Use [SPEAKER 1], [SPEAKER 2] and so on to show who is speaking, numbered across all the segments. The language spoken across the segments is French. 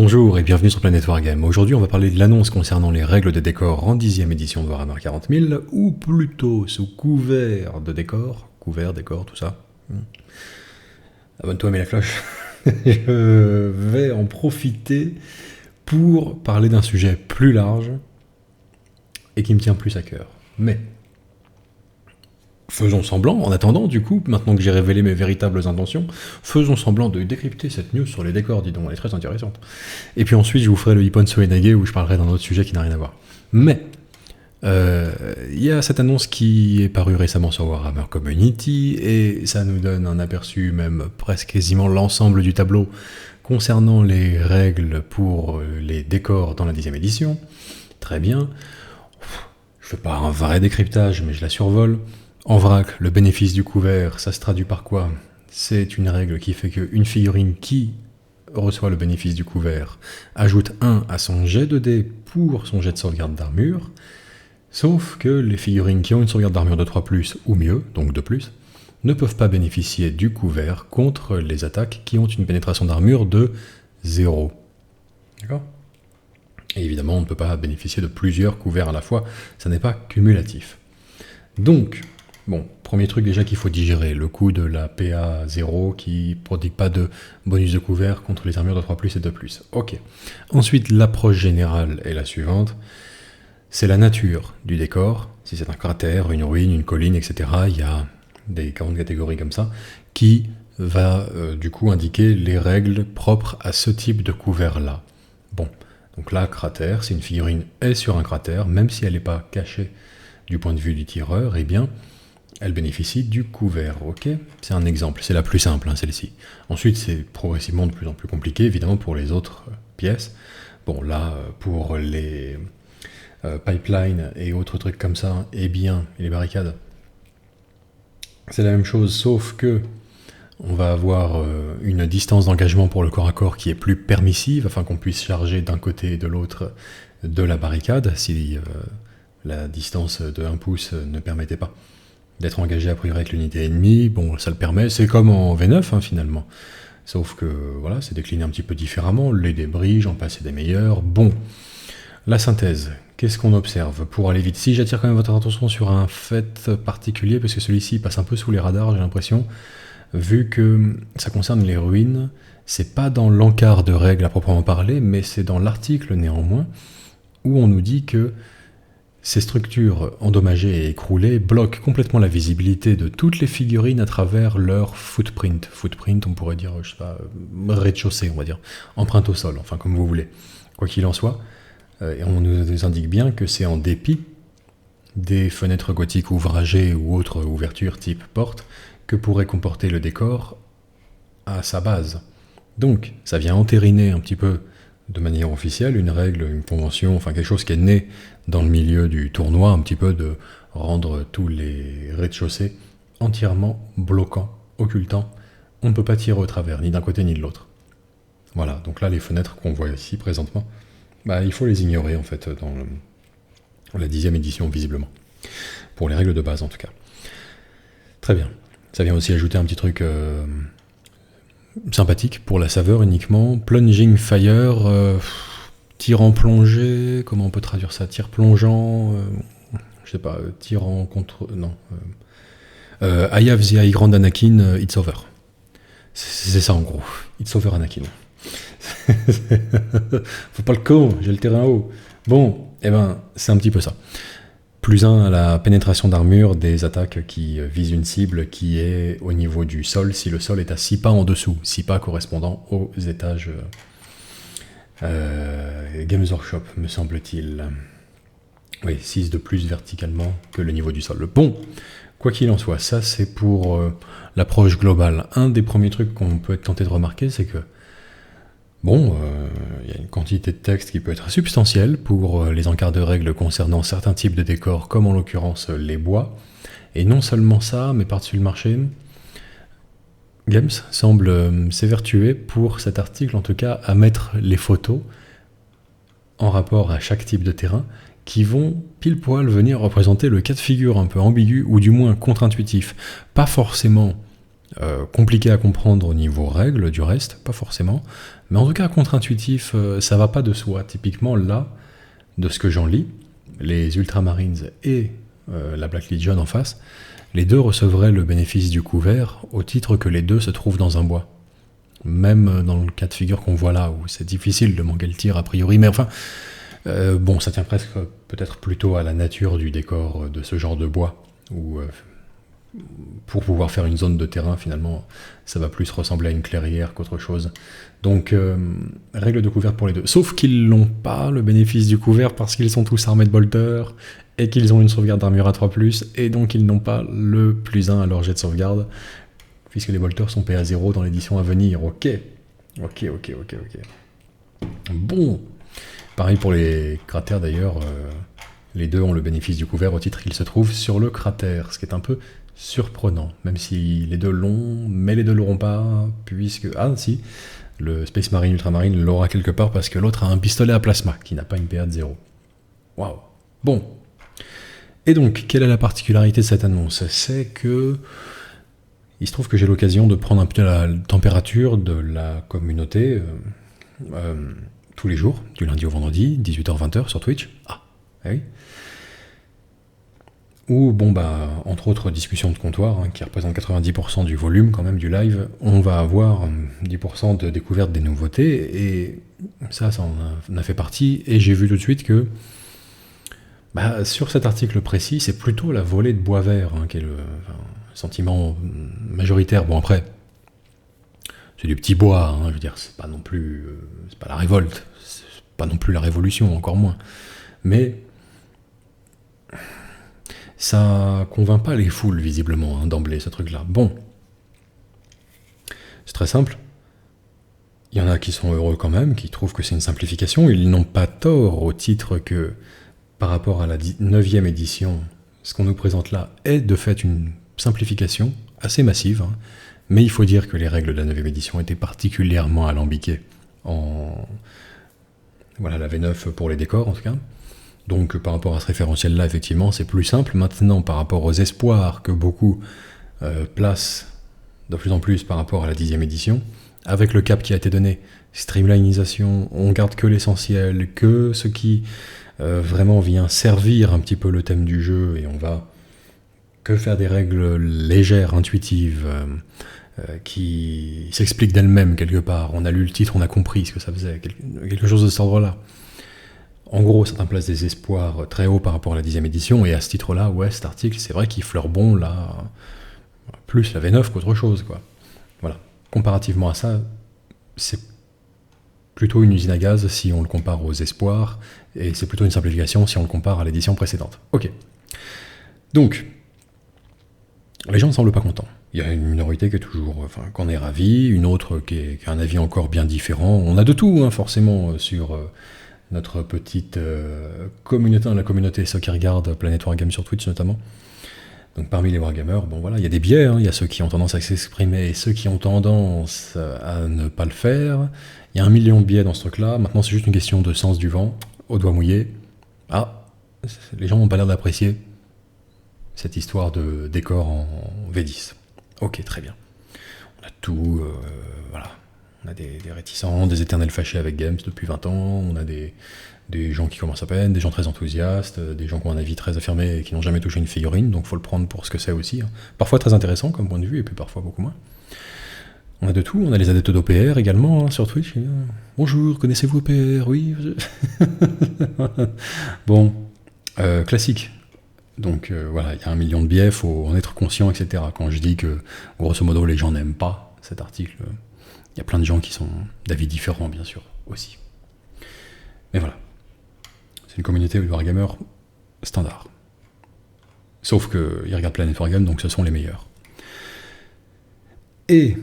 [SPEAKER 1] Bonjour et bienvenue sur Planète Wargame. Aujourd'hui, on va parler de l'annonce concernant les règles de décor en 10e édition de Warhammer 40 000, ou plutôt sous couvert de décor, tout ça. Abonne-toi, mets la cloche. Je vais en profiter pour parler d'un sujet plus large et qui me tient plus à cœur. Mais faisons semblant, en attendant, du coup, maintenant que j'ai révélé mes véritables intentions, faisons semblant de décrypter cette news sur les décors, dis donc, elle est très intéressante. Et puis ensuite, je vous ferai le Hippon Soenage où je parlerai d'un autre sujet qui n'a rien à voir. Mais, il y a cette annonce qui est parue récemment sur Warhammer Community, et ça nous donne un aperçu, même presque quasiment l'ensemble du tableau, concernant les règles pour les décors dans la 10e édition. Très bien. Je fais pas un vrai décryptage, mais je la survole. En vrac, le bénéfice du couvert, ça se traduit par quoi? C'est une règle qui fait qu'une figurine qui reçoit le bénéfice du couvert ajoute 1 à son jet de dés pour son jet de sauvegarde d'armure, sauf que les figurines qui ont une sauvegarde d'armure de 3+, ou mieux, donc 2+, ne peuvent pas bénéficier du couvert contre les attaques qui ont une pénétration d'armure de 0. D'accord? Et évidemment, on ne peut pas bénéficier de plusieurs couverts à la fois, ça n'est pas cumulatif. Donc, bon, premier truc déjà qu'il faut digérer, le coup de la PA 0 qui ne prodigue pas de bonus de couvert contre les armures de 3+, et 2+. Ok. Ensuite, l'approche générale est la suivante. C'est la nature du décor. Si c'est un cratère, une ruine, une colline, etc., il y a des 40 catégories comme ça, qui va du coup indiquer les règles propres à ce type de couvert-là. Bon, donc là, cratère, si une figurine est sur un cratère, même si elle n'est pas cachée du point de vue du tireur, eh bien, elle bénéficie du couvert, ok? C'est un exemple, c'est la plus simple, hein, celle-ci. Ensuite, c'est progressivement de plus en plus compliqué, évidemment, pour les autres pièces. Bon, là, pour les pipelines et autres trucs comme ça, eh bien, et les barricades, c'est la même chose, sauf que on va avoir une distance d'engagement pour le corps à corps qui est plus permissive, afin qu'on puisse charger d'un côté et de l'autre de la barricade, si la distance de 1 pouce ne permettait pas d'être engagé a priori avec l'unité ennemie. Bon, ça le permet, c'est comme en V9 hein, finalement. Sauf que voilà, c'est décliné un petit peu différemment, les débris, j'en passe et des meilleurs. Bon, la synthèse, qu'est-ce qu'on observe pour aller vite? Si j'attire quand même votre attention sur un fait particulier, parce que celui-ci passe un peu sous les radars, j'ai l'impression, vu que ça concerne les ruines, c'est pas dans l'encart de règles à proprement parler, mais c'est dans l'article néanmoins, où on nous dit que ces structures endommagées et écroulées bloquent complètement la visibilité de toutes les figurines à travers leur footprint. Footprint, on pourrait dire, je sais pas, rez-de-chaussée, on va dire, empreinte au sol, enfin comme vous voulez. Quoi qu'il en soit, et on nous indique bien que c'est en dépit des fenêtres gothiques ouvragées ou autres ouvertures type porte que pourrait comporter le décor à sa base. Donc, ça vient entériner un petit peu de manière officielle une règle, une convention, enfin quelque chose qui est né dans le milieu du tournoi, un petit peu de rendre tous les rez-de-chaussée entièrement bloquants, occultants. On ne peut pas tirer au travers, ni d'un côté ni de l'autre. Voilà, donc là les fenêtres qu'on voit ici présentement, bah, il faut les ignorer en fait dans la 10e édition visiblement. Pour les règles de base en tout cas. Très bien. Ça vient aussi ajouter un petit truc sympathique pour la saveur uniquement. Plunging Fire, tir en plongée, comment on peut traduire ça? Tir plongeant, je sais pas, tir en contre... non. I have the high ground Anakin, it's over. C'est ça en gros. It's over Anakin. Faut pas le con, j'ai le terrain haut. Bon, eh ben, c'est un petit peu ça. +1 à la pénétration d'armure des attaques qui visent une cible qui est au niveau du sol, si le sol est à 6 pas en dessous, 6 pas correspondant aux étages Games Workshop, me semble-t-il. Oui, 6 de plus verticalement que le niveau du sol. Bon, quoi qu'il en soit, ça c'est pour l'approche globale. Un des premiers trucs qu'on peut être tenté de remarquer, c'est que bon, y a une quantité de texte qui peut être substantielle pour les encarts de règles concernant certains types de décors, comme en l'occurrence les bois. Et non seulement ça, mais par-dessus le marché, Games semble s'évertuer pour cet article, en tout cas, à mettre les photos en rapport à chaque type de terrain, qui vont pile poil venir représenter le cas de figure un peu ambigu, ou du moins contre-intuitif. Pas forcément Compliqué à comprendre au niveau règles, du reste, pas forcément. Mais en tout cas, contre-intuitif, ça va pas de soi. Typiquement, là, de ce que j'en lis, les Ultramarines et la Black Legion en face, les deux recevraient le bénéfice du couvert au titre que les deux se trouvent dans un bois. Même dans le cas de figure qu'on voit là, où c'est difficile de manquer le tir a priori, mais enfin, bon, ça tient presque peut-être plutôt à la nature du décor de ce genre de bois, où pour pouvoir faire une zone de terrain, finalement, ça va plus ressembler à une clairière qu'autre chose. Donc, règle de couvert pour les deux. Sauf qu'ils n'ont pas le bénéfice du couvert parce qu'ils sont tous armés de bolters et qu'ils ont une sauvegarde d'armure à 3+, et donc ils n'ont pas le +1 à leur jet de sauvegarde, puisque les bolters sont PA0 dans l'édition à venir. Ok. Bon. Pareil pour les cratères d'ailleurs, les deux ont le bénéfice du couvert au titre qu'ils se trouvent sur le cratère, ce qui est un peu surprenant, même si les deux l'ont, mais les deux l'auront pas, puisque... Ah si, le Space Marine Ultramarine l'aura quelque part parce que l'autre a un pistolet à plasma, qui n'a pas une PA de 0. Waouh. Bon. Et donc, quelle est la particularité de cette annonce? C'est que... Il se trouve que j'ai l'occasion de prendre un peu la température de la communauté tous les jours, du lundi au vendredi, 18h-20h sur Twitch. Ah oui. Où, bon, bah, entre autres discussions de comptoir, qui représentent 90% du volume quand même du live, on va avoir 10% de découverte des nouveautés, et ça en a fait partie, et j'ai vu tout de suite que bah, sur cet article précis, c'est plutôt la volée de bois vert qui est le sentiment majoritaire. Bon, après, c'est du petit bois, je veux dire, c'est pas non plus... c'est pas la révolte, c'est pas non plus la révolution, encore moins. Mais ça convainc pas les foules, visiblement, d'emblée, ce truc-là. Bon. C'est très simple. Il y en a qui sont heureux quand même, qui trouvent que c'est une simplification. Ils n'ont pas tort au titre que, par rapport à la 9e édition, ce qu'on nous présente là est de fait une simplification assez massive, mais il faut dire que les règles de la 9e édition étaient particulièrement alambiquées voilà, la V9 pour les décors en tout cas. Donc par rapport à ce référentiel-là, effectivement, c'est plus simple. Maintenant, par rapport aux espoirs que beaucoup placent de plus en plus par rapport à la 10e édition, avec le cap qui a été donné, streamlinisation, on garde que l'essentiel, que ce qui vraiment vient servir un petit peu le thème du jeu, et on va que faire des règles légères, intuitives, qui s'expliquent d'elles-mêmes quelque part. On a lu le titre, on a compris ce que ça faisait, quelque chose de cet ordre-là. En gros, certains placent des espoirs très hauts par rapport à la 10e édition, et à ce titre-là, ouais, cet article, c'est vrai qu'il fleure bon, là, plus la V9 qu'autre chose, quoi. Voilà. Comparativement à ça, c'est plutôt une usine à gaz si on le compare aux espoirs, et c'est plutôt une simplification si on le compare à l'édition précédente. Ok. Donc, les gens ne semblent pas contents. Il y a une minorité qui est toujours, qu'on est ravi, une autre qui a un avis encore bien différent. On a de tout, forcément, sur notre petite communauté, la communauté ceux qui regardent Planet Wargame sur Twitch notamment. Donc parmi les wargamers, bon voilà, il y a des biais, il y a ceux qui ont tendance à s'exprimer et ceux qui ont tendance à ne pas le faire. Il y a 1 million de biais dans ce truc-là. Maintenant, c'est juste une question de sens du vent, au doigt mouillé. Ah, les gens n'ont pas l'air d'apprécier cette histoire de décor en V10. Ok, très bien. On a tout, voilà. On a des réticents, des éternels fâchés avec Games depuis 20 ans, on a des gens qui commencent à peine, des gens très enthousiastes, des gens qui ont un avis très affirmé et qui n'ont jamais touché une figurine, donc faut le prendre pour ce que c'est aussi. Parfois très intéressant comme point de vue, et puis parfois beaucoup moins. On a de tout, on a les adeptes d'OPR également sur Twitch. Bonjour, connaissez-vous OPR? Oui. Bon, classique. Donc voilà, il y a 1 million de biais, il faut en être conscient, etc. Quand je dis que, grosso modo, les gens n'aiment pas cet article, il y a plein de gens qui sont d'avis différents, bien sûr, aussi. Mais voilà. C'est une communauté de wargamers standard. Sauf qu'ils regardent Planet Wargame, donc ce sont les meilleurs. Et,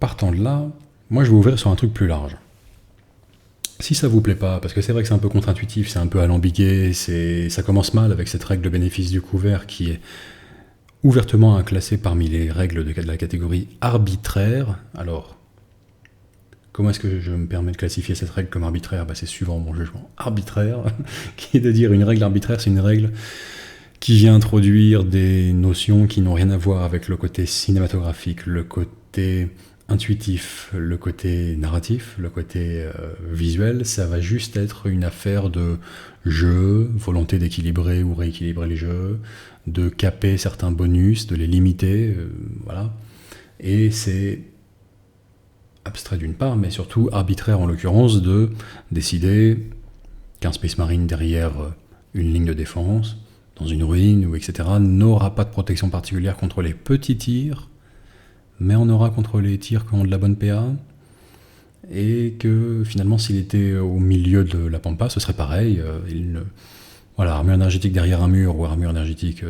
[SPEAKER 1] partant de là, moi je vais ouvrir sur un truc plus large. Si ça vous plaît pas, parce que c'est vrai que c'est un peu contre-intuitif, c'est un peu alambiqué, ça commence mal avec cette règle de bénéfice du couvert qui est ouvertement classée parmi les règles de la catégorie arbitraire. Alors, comment est-ce que je me permets de classifier cette règle comme arbitraire? C'est suivant mon jugement arbitraire, qui est de dire une règle arbitraire, c'est une règle qui vient introduire des notions qui n'ont rien à voir avec le côté cinématographique, le côté intuitif, le côté narratif, le côté visuel. Ça va juste être une affaire de jeu, volonté d'équilibrer ou rééquilibrer les jeux, de caper certains bonus, de les limiter, voilà. Et c'est abstrait d'une part, mais surtout arbitraire en l'occurrence, de décider qu'un Space Marine derrière une ligne de défense, dans une ruine, ou etc., n'aura pas de protection particulière contre les petits tirs, mais on aura contre les tirs qui ont de la bonne PA, et que finalement s'il était au milieu de la pampa, ce serait pareil. Voilà, armure énergétique derrière un mur, ou armure énergétique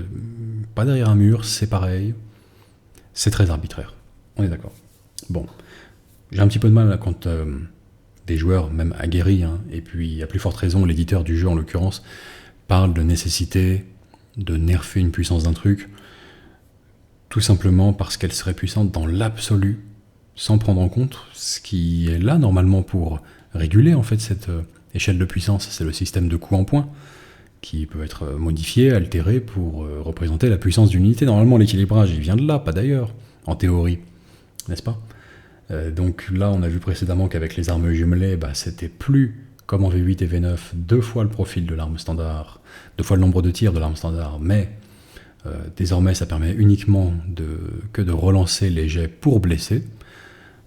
[SPEAKER 1] pas derrière un mur, c'est pareil. C'est très arbitraire, on est d'accord. Bon, j'ai un petit peu de mal là, quand des joueurs, même aguerris, et puis à plus forte raison l'éditeur du jeu en l'occurrence, parle de nécessité de nerfer une puissance d'un truc, tout simplement parce qu'elle serait puissante dans l'absolu, sans prendre en compte ce qui est là normalement pour réguler en fait cette échelle de puissance, c'est le système de coup en point, qui peut être modifié, altéré pour représenter la puissance d'une unité. Normalement l'équilibrage il vient de là, pas d'ailleurs, en théorie, n'est-ce pas ? Donc là on a vu précédemment qu'avec les armes jumelées, c'était plus comme en V8 et V9, 2 fois le profil de l'arme standard, 2 fois le nombre de tirs de l'arme standard, mais désormais ça permet uniquement que de relancer les jets pour blesser,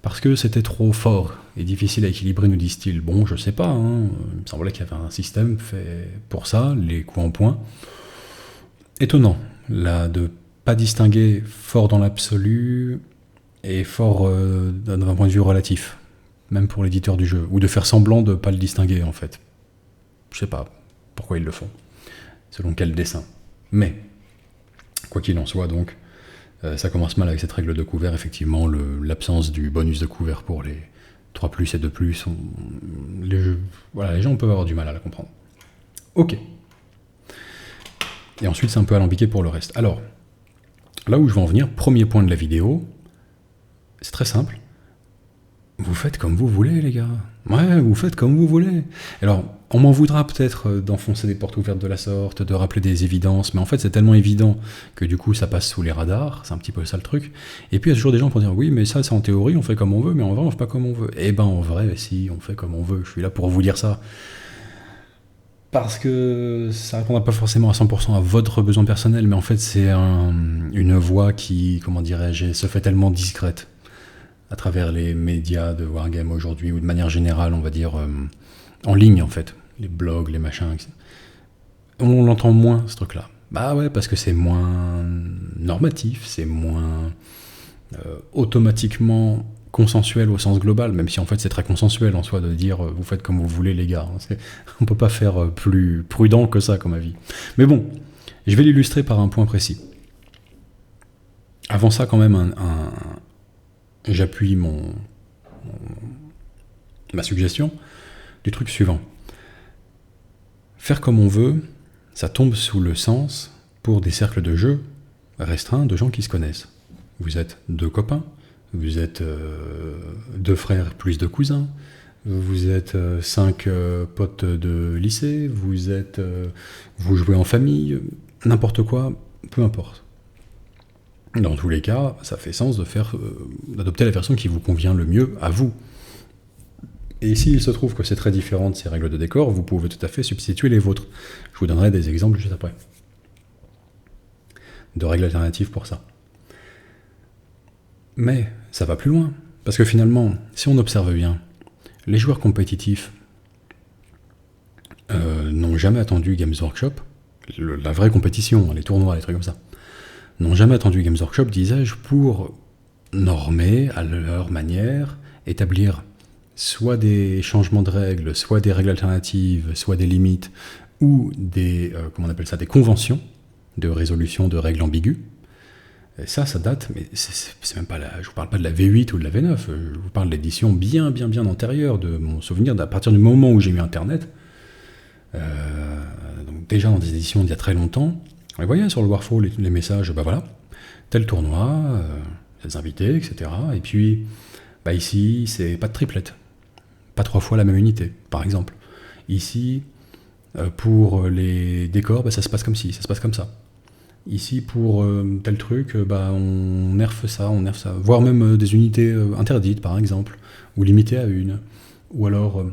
[SPEAKER 1] parce que c'était trop fort et difficile à équilibrer, nous disent-ils. Bon, je sais pas, il me semblait qu'il y avait un système fait pour ça, les coups en point. Étonnant, là, de pas distinguer fort dans l'absolu et fort d'un point de vue relatif, même pour l'éditeur du jeu, ou de faire semblant de pas le distinguer en fait. Je sais pas pourquoi ils le font, selon quel dessin. Mais, quoi qu'il en soit donc, ça commence mal avec cette règle de couvert, effectivement, l'absence du bonus de couvert pour les 3+, et 2+, les gens peuvent avoir du mal à la comprendre. Ok. Et ensuite c'est un peu alambiqué pour le reste. Alors, là où je veux en venir, premier point de la vidéo, c'est très simple. Vous faites comme vous voulez, les gars. Ouais, vous faites comme vous voulez. Alors, on m'en voudra peut-être d'enfoncer des portes ouvertes de la sorte, de rappeler des évidences, mais en fait, c'est tellement évident que du coup, ça passe sous les radars. C'est un petit peu ça le truc. Et puis, il y a toujours des gens pour dire, oui, mais ça, c'est en théorie, on fait comme on veut, mais en vrai, on fait pas comme on veut. Eh ben, en vrai, si, on fait comme on veut. Je suis là pour vous dire ça. Parce que ça répondra pas forcément à 100% à votre besoin personnel, mais en fait, c'est une voie qui, comment dirais-je, se fait tellement discrète à travers les médias de Wargame aujourd'hui, ou de manière générale, on va dire, en ligne en fait, les blogs, les machins, etc. On l'entend moins, ce truc-là. Bah ouais, parce que c'est moins normatif, c'est moins automatiquement consensuel au sens global, même si en fait c'est très consensuel en soi de dire vous faites comme vous voulez les gars. On peut pas faire plus prudent que ça comme avis. Mais bon, je vais l'illustrer par un point précis. Avant ça quand même, j'appuie ma suggestion du truc suivant. Faire comme on veut, ça tombe sous le sens pour des cercles de jeu restreints de gens qui se connaissent. Vous êtes 2 copains, vous êtes 2 frères plus 2 cousins, vous êtes 5 potes de lycée, vous jouez en famille, n'importe quoi, peu importe. Dans tous les cas, ça fait sens d'adopter la version qui vous convient le mieux à vous. Et s'il se trouve que c'est très différent de ces règles de décor, vous pouvez tout à fait substituer les vôtres. Je vous donnerai des exemples juste après. De règles alternatives pour ça. Mais ça va plus loin. Parce que finalement, si on observe bien, les joueurs compétitifs n'ont jamais attendu Games Workshop, la vraie compétition, les tournois, les trucs comme ça, n'ont jamais attendu Games Workshop, disais-je, pour normer à leur manière, établir soit des changements de règles, soit des règles alternatives, soit des limites, ou des conventions de résolution de règles ambiguës. Et ça date, mais c'est même pas je vous parle pas de la V8 ou de la V9, je vous parle de l'édition bien antérieure, de mon souvenir, à partir du moment où j'ai eu Internet, donc déjà dans des éditions d'il y a très longtemps. Vous voyez sur le Warfall les messages, voilà, tel tournoi, ces invités, etc. Et puis, ici, c'est pas de triplette. Pas 3 fois la même unité, par exemple. Ici, pour les décors, ça se passe comme ci, ça se passe comme ça. Ici, pour tel truc, on nerfe ça, voire même des unités interdites, par exemple, ou limitées à une, ou alors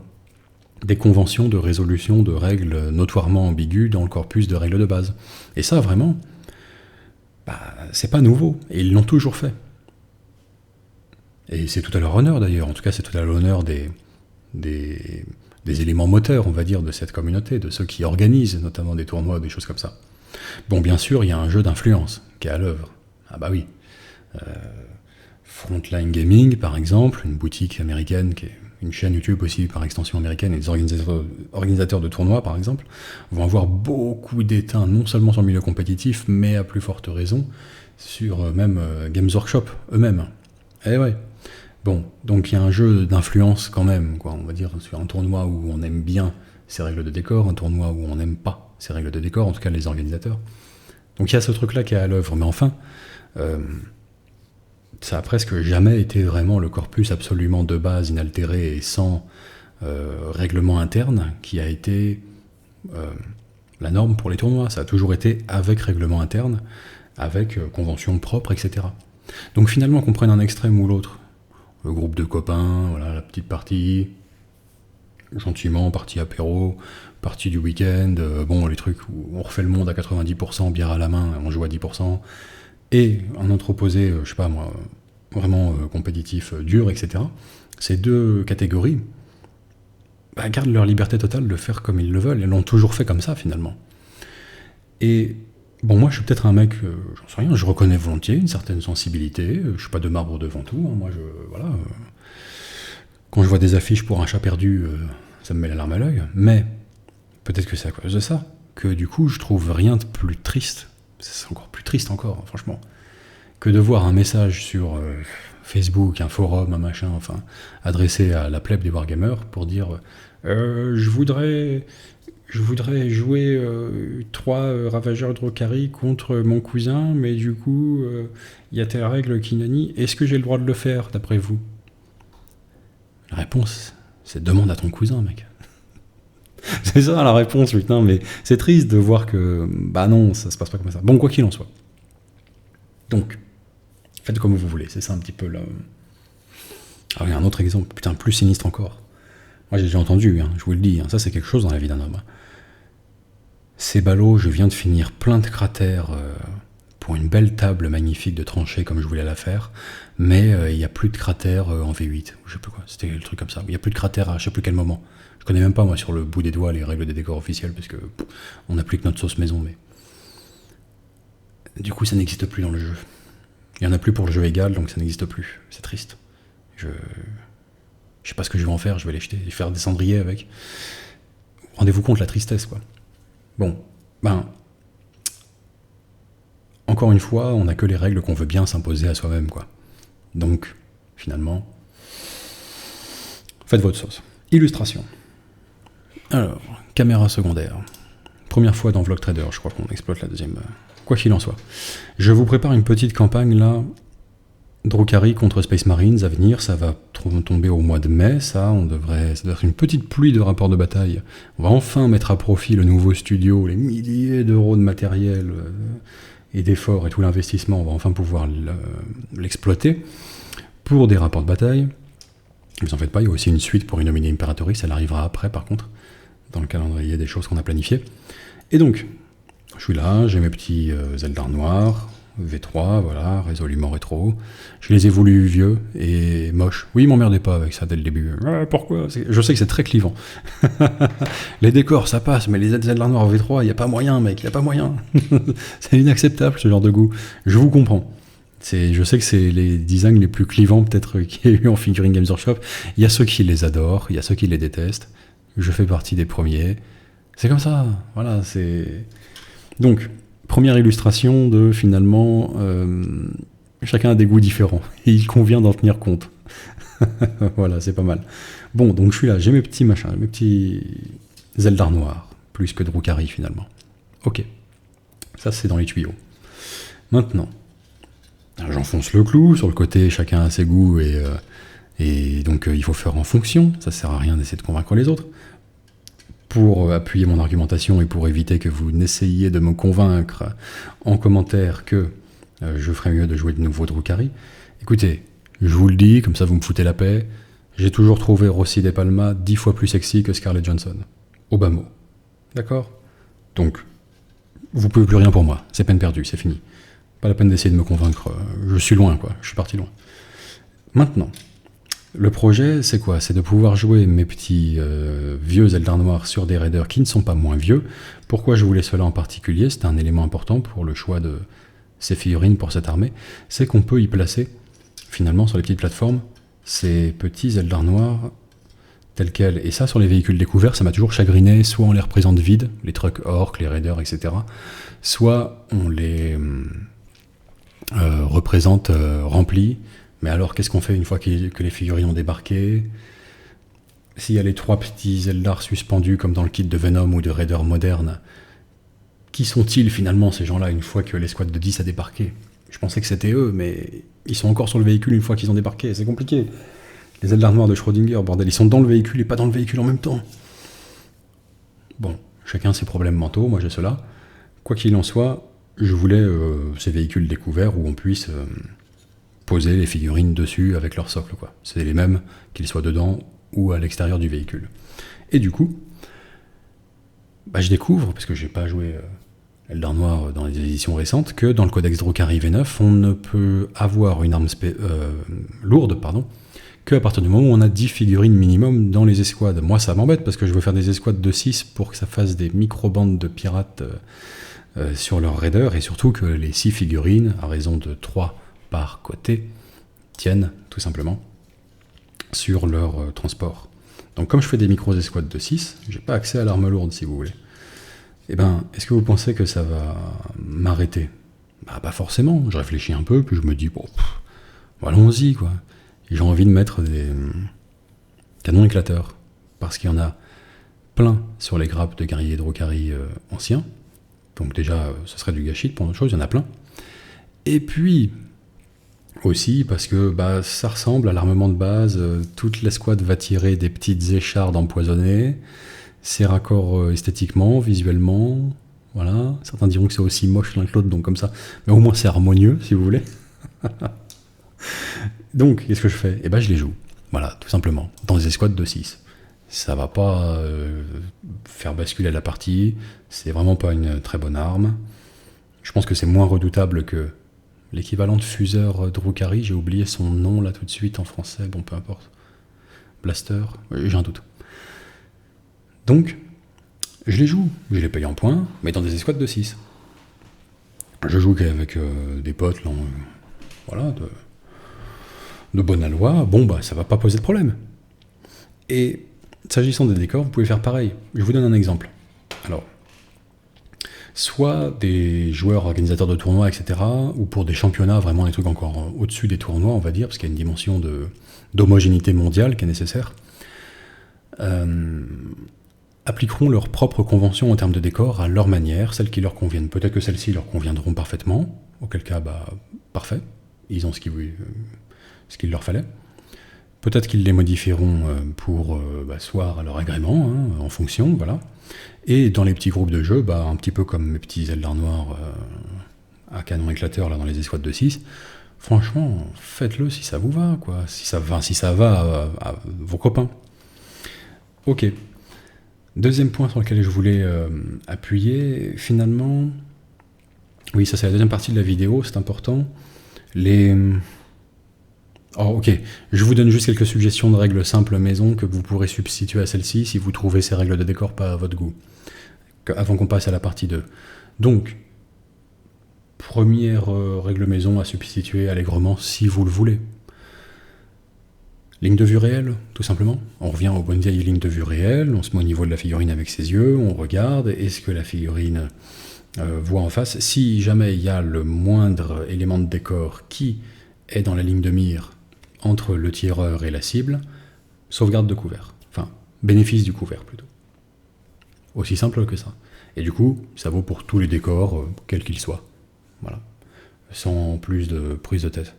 [SPEAKER 1] des conventions de résolution de règles notoirement ambiguës dans le corpus de règles de base. Et ça, vraiment, c'est pas nouveau, et ils l'ont toujours fait. Et c'est tout à leur honneur, d'ailleurs, en tout cas, c'est tout à l'honneur des éléments moteurs, on va dire, de cette communauté, de ceux qui organisent notamment des tournois, des choses comme ça. Bon, bien sûr, il y a un jeu d'influence qui est à l'œuvre. Ah bah oui. Frontline Gaming, par exemple, une boutique américaine qui est une chaîne YouTube aussi par extension américaine, et des organisateurs de tournois, par exemple, vont avoir beaucoup d'étain, non seulement sur le milieu compétitif, mais à plus forte raison, sur même Games Workshop eux-mêmes. Eh ouais. Bon, donc il y a un jeu d'influence quand même, quoi, on va dire, sur un tournoi où on aime bien ces règles de décor, un tournoi où on n'aime pas ces règles de décor, en tout cas les organisateurs. Donc il y a ce truc-là qui est à l'œuvre, mais enfin, ça a presque jamais été vraiment le corpus absolument de base, inaltéré et sans règlement interne, qui a été la norme pour les tournois. Ça a toujours été avec règlement interne, avec convention propre, etc. Donc finalement, qu'on prenne un extrême ou l'autre, le groupe de copains, voilà, la petite partie, gentiment, partie apéro, partie du week-end, bon, les trucs où on refait le monde à 90%, bière à la main, on joue à 10%, et un autre opposé, je sais pas moi, vraiment compétitif, dur, etc. Ces deux catégories gardent leur liberté totale de faire comme ils le veulent, et l'ont toujours fait comme ça, finalement. Et bon, moi, je suis peut-être un mec, j'en sais rien, je reconnais volontiers une certaine sensibilité, je suis pas de marbre devant tout, hein, moi, voilà. Quand je vois des affiches pour un chat perdu, ça me met la larme à l'œil, mais peut-être que c'est à cause de ça, que du coup, je trouve rien de plus triste, c'est encore plus triste encore, franchement, que de voir un message sur Facebook, un forum, un machin, enfin, adressé à la plèbe des wargamers pour dire je voudrais jouer 3 ravageurs Drukhari contre mon cousin, mais du coup, il y a telle règle qui nanny. Est-ce que j'ai le droit de le faire, d'après vous? La réponse, c'est demande à ton cousin, mec. C'est ça la réponse, putain, mais c'est triste de voir que, non, ça se passe pas comme ça. Bon, quoi qu'il en soit. Donc, faites comme vous voulez, c'est ça un petit peu là. Ah oui, un autre exemple, putain, plus sinistre encore. Moi j'ai déjà entendu, je vous le dis, ça c'est quelque chose dans la vie d'un homme. C'est ballot, je viens de finir plein de cratères pour une belle table magnifique de tranchées comme je voulais la faire, mais il n'y a plus de cratères en V8, je sais plus quoi, c'était le truc comme ça. Il n'y a plus de cratères à je sais plus quel moment. Je connais même pas moi sur le bout des doigts les règles des décors officiels parce que on n'a plus que notre sauce maison, mais du coup ça n'existe plus dans le jeu. Il n'y en a plus pour le jeu égal, donc ça n'existe plus. C'est triste. Je sais pas ce que je vais en faire, je vais les jeter, les faire des cendriers avec. Rendez-vous compte la tristesse, quoi. Bon, encore une fois, on n'a que les règles qu'on veut bien s'imposer à soi-même, quoi. Donc, finalement, faites votre sauce. Illustration. Alors, caméra secondaire. Première fois dans Vlog Trader, je crois qu'on exploite la deuxième. Quoi qu'il en soit. Je vous prépare une petite campagne, là, Drukhari contre Space Marines à venir, ça va tomber au mois de mai, ça doit être une petite pluie de rapports de bataille. On va enfin mettre à profit le nouveau studio, les milliers d'euros de matériel et d'efforts et tout l'investissement, on va enfin pouvoir l'exploiter pour des rapports de bataille. Ne vous en faites pas, il y a aussi une suite pour Innomine Imperatorix, elle arrivera après par contre, dans le calendrier des choses qu'on a planifiées. Et donc, je suis là, j'ai mes petits Eldar noirs, V3, voilà, résolument rétro. Je les ai voulus vieux et moches. Oui, m'emmerdez pas avec ça dès le début. Pourquoi? Je sais que c'est très clivant. Les décors, ça passe, mais les Eldar noirs V3, il n'y a pas moyen, mec, il n'y a pas moyen. C'est inacceptable, ce genre de goût. Je vous comprends. Je sais que c'est les designs les plus clivants, peut-être, qu'il y a eu en figurine Games Workshop. Il y a ceux qui les adorent, il y a ceux qui les détestent. Je fais partie des premiers. C'est comme ça, voilà, c'est... Donc, première illustration de, finalement, chacun a des goûts différents, et il convient d'en tenir compte. Voilà, c'est pas mal. Bon, donc je suis là, j'ai mes petits machins, mes petits Eldar noirs, plus que Drukhari, finalement. Ok, ça c'est dans les tuyaux. Maintenant, j'enfonce le clou, sur le côté, chacun a ses goûts, et donc il faut faire en fonction, ça sert à rien d'essayer de convaincre les autres. pour appuyer mon argumentation et pour éviter que vous n'essayiez de me convaincre en commentaire que je ferais mieux de jouer de nouveau Drukhari, écoutez, je vous le dis, comme ça vous me foutez la paix, j'ai toujours trouvé Rossi De Palma 10 fois plus sexy que Scarlett Johansson. Au bas mot. D'accord ? Donc, vous pouvez plus rien pour moi, c'est peine perdue, c'est fini. Pas la peine d'essayer de me convaincre, je suis loin quoi, je suis parti loin. Maintenant, le projet, c'est quoi ? C'est de pouvoir jouer mes petits vieux Eldar noirs sur des raiders qui ne sont pas moins vieux. Pourquoi je voulais cela en particulier ? C'est un élément important pour le choix de ces figurines pour cette armée. C'est qu'on peut y placer, finalement, sur les petites plateformes, ces petits Eldar noirs tels quels. Et ça, sur les véhicules découverts, ça m'a toujours chagriné. Soit on les représente vides, les trucks orques, les raiders, etc. Soit on les représente remplis. Mais alors, qu'est-ce qu'on fait une fois que les figurines ont débarqué ? S'il y a les 3 petits Eldar suspendus, comme dans le kit de Venom ou de Raider moderne, qui sont-ils finalement, ces gens-là, une fois que l'escouade de 10 a débarqué ? Je pensais que c'était eux, mais ils sont encore sur le véhicule une fois qu'ils ont débarqué. C'est compliqué. Les Eldar noirs de Schrödinger, bordel, ils sont dans le véhicule et pas dans le véhicule en même temps. Bon, chacun ses problèmes mentaux, moi j'ai cela. Quoi qu'il en soit, je voulais ces véhicules découverts où on puisse... poser les figurines dessus avec leur socle, quoi. C'est les mêmes qu'ils soient dedans ou à l'extérieur du véhicule. Et du coup, je découvre, parce que j'ai pas joué Eldar Noir dans les éditions récentes, que dans le codex Drukhari V9, on ne peut avoir une arme lourde, qu'à partir du moment où on a 10 figurines minimum dans les escouades. Moi, ça m'embête, parce que je veux faire des escouades de 6 pour que ça fasse des micro-bandes de pirates sur leurs raiders, et surtout que les 6 figurines, à raison de 3 par côté, tiennent tout simplement sur leur transport. Donc comme je fais des micros escouades de 6, j'ai pas accès à l'arme lourde si vous voulez. Eh ben, est-ce que vous pensez que ça va m'arrêter ? Pas forcément, je réfléchis un peu, puis je me dis, bon, allons-y quoi. Et j'ai envie de mettre des canons éclateurs, parce qu'il y en a plein sur les grappes de guerriers Drukhari anciens, donc déjà, ce serait du gâchis pour autre chose, il y en a plein. Et puis... aussi parce que ça ressemble à l'armement de base, toute l'escouade va tirer des petites échardes empoisonnées, c'est raccord esthétiquement, visuellement, voilà. Certains diront que c'est aussi moche l'un que l'autre, donc comme ça, mais au moins c'est harmonieux, si vous voulez. Donc, qu'est-ce que je fais ? Je les joue, voilà, tout simplement, dans des escouades de 6. Ça va pas faire basculer la partie, c'est vraiment pas une très bonne arme. Je pense que c'est moins redoutable que l'équivalent de fuseur Drukhari, j'ai oublié son nom là tout de suite en français, bon peu importe. Blaster, j'ai un doute. Donc, je les joue, je les paye en points, mais dans des escouades de 6. Je joue qu'avec des potes, là, voilà, de bonne aloi, ça va pas poser de problème. Et s'agissant des décors, vous pouvez faire pareil. Je vous donne un exemple. Alors, soit des joueurs organisateurs de tournois, etc., ou pour des championnats, vraiment des trucs encore au-dessus des tournois, on va dire, parce qu'il y a une dimension d'homogénéité mondiale qui est nécessaire, appliqueront leurs propres conventions en termes de décor à leur manière, celles qui leur conviennent. Peut-être que celles-ci leur conviendront parfaitement, auquel cas, parfait, ils ont ce qu'il leur fallait. Peut-être qu'ils les modifieront pour soir à leur agrément, en fonction, voilà. Et dans les petits groupes de jeu, un petit peu comme mes petits Eldar noirs à canon éclateur là, dans les escouades de 6, franchement, faites-le si ça vous va, quoi. Si ça va à vos copains. Ok. Deuxième point sur lequel je voulais appuyer, finalement... Oui, ça c'est la deuxième partie de la vidéo, c'est important. Ok, je vous donne juste quelques suggestions de règles simples maison que vous pourrez substituer à celle-ci si vous trouvez ces règles de décor pas à votre goût, avant qu'on passe à la partie 2. Donc, première règle maison à substituer allègrement si vous le voulez. Ligne de vue réelle, tout simplement. On revient aux bonnes vieilles lignes de vue réelles, on se met au niveau de la figurine avec ses yeux, on regarde, est-ce que la figurine voit en face. Si jamais il y a le moindre élément de décor qui est dans la ligne de mire entre le tireur et la cible, sauvegarde de couvert. Enfin, bénéfice du couvert, plutôt. Aussi simple que ça. Et du coup, ça vaut pour tous les décors, quels qu'ils soient. Voilà. Sans plus de prise de tête.